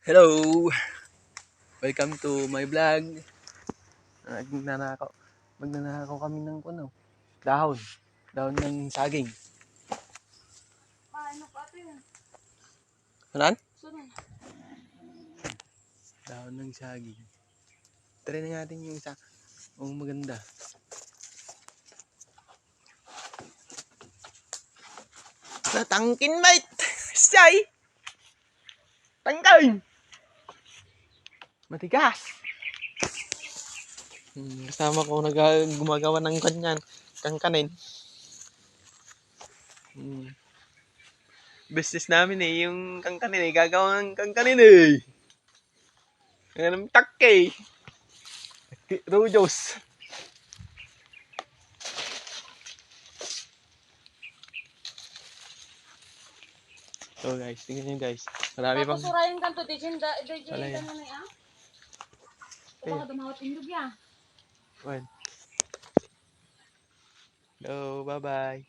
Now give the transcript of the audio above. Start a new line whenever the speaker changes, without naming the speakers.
Hello! Welcome to my vlog. Magnanakaw kami ng dahon. Dahon ng saging.
Ano pa ito yun?
Anan?
Sunod.
Dahon ng saging. Try na natin yung isa. Maganda. Natangkin, mate! Siyay! Tangkay! Matigas! Kasama ko gumagawa ng kanyan. Kangkanin. Business namin yung kangkanin gagawa ng kangkanin Ngayon ng takke. Rojos. So guys, tingnan nyo guys. Marami pang...
Tapos surayin kan to, dijin
Wala
ka
yan.
na ya. Baka dumawat indog ya.
Well. Hello, bye-bye.